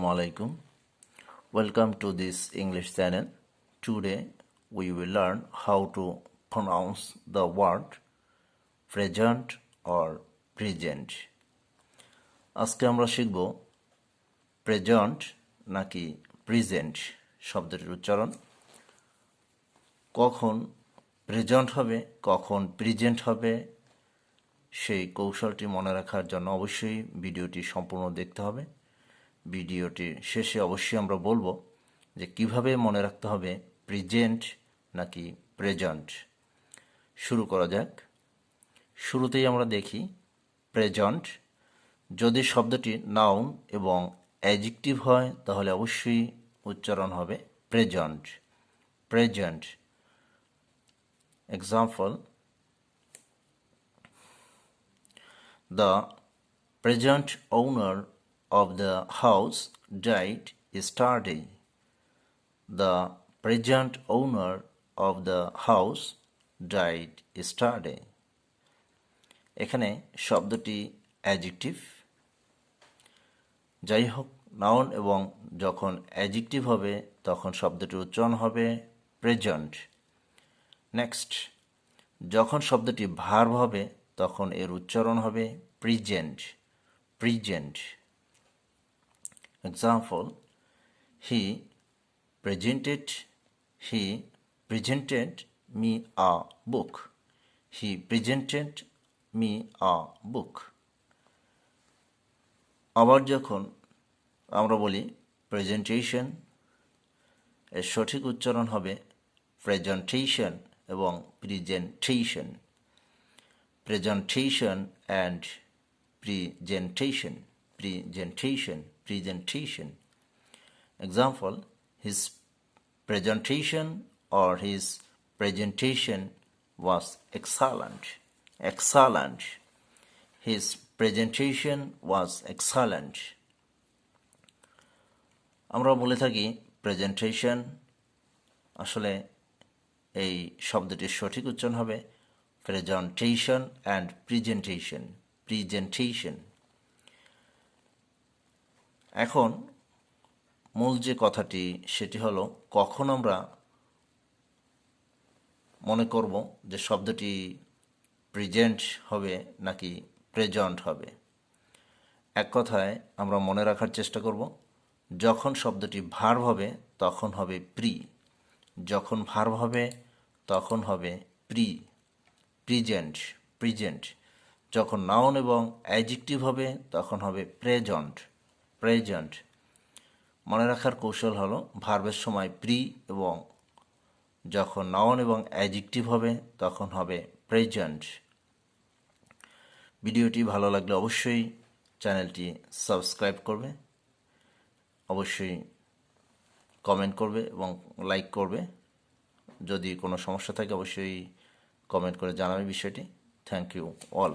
Assalamu alaikum. Welcome to this English channel. Today we will learn how to pronounce the word present or present. আজকে আমরা শিখব present নাকি present শব্দটির উচ্চারণ, কখন প্রেজেন্ট হবে কখন প্রেজেন্ট হবে সেই কৌশলটি মনে রাখার জন্য অবশ্যই ভিডিওটি সম্পূর্ণ দেখতে হবে। ভিডিওটির শেষে অবশ্যই আমরা বলবো যে কিভাবে মনে রাখতে হবে প্রেজেন্ট নাকি প্রেজেন্ট। শুরু করা যাক। শুরুতেই আমরা দেখি প্রেজেন্ট। যদি শব্দটি নাউন এবং অ্যাডজেক্টিভ হয় তাহলে অবশ্যই উচ্চারণ হবে present. Present. Example: The present owner of the house died yesterday. The present owner of the house died yesterday. এখানে শব্দটি অ্যাডজেক্টিভ। যাই হোক, নাউন এবং যখন অ্যাডজেক্টিভ হবে তখন শব্দটির উচ্চারণ হবে প্রেজেন্ট। নেক্সট, যখন শব্দটি ভার্ব হবে তখন এর উচ্চারণ হবে present. Present. Example: He presented me a book. He presented me a book. আবার যখন আমরা বলি প্রেজেন্টেশন, এর সঠিক উচ্চারণ হবে প্রেজেন্টেশন এবং presentation. Presentation and presentation. Presentation. Presentation. Example: His presentation or his presentation was excellent. Excellent. His presentation was excellent. আমরা বলে থাকি প্রেজেন্টেশন, আসলে এই শব্দটির সঠিক উচ্চারণ হবে presentation and presentation. Presentation. এখন মূল যে কথাটি সেটি হলো কখন আমরা মনে করব যে শব্দটি প্রেজেন্ট হবে নাকি প্রেজেন্ট হবে। এক কথায় আমরা মনে রাখার চেষ্টা করব, যখন শব্দটি ভার্ব হবে তখন হবে প্রি, যখন ভার্ব হবে তখন হবে প্রি। প্রেজেন্ট। প্রেজেন্ট। যখন নাউন এবং অ্যাডজেক্টিভ হবে তখন হবে প্রেজেন্ট। প্রেজেন্ট। মনে রাখার কৌশল হলো ভার্বের সময় প্রি এবং যখন নাউন এবং অ্যাডজেক্টিভ হবে তখন হবে প্রেজেন্ট। ভিডিওটি ভালো লাগলে অবশ্যই চ্যানেলটি সাবস্ক্রাইব করবে, অবশ্যই কমেন্ট করবে এবং লাইক করবে। যদি কোনো সমস্যা থাকে অবশ্যই কমেন্ট করে জানাবে বিষয়টি। Thank you all.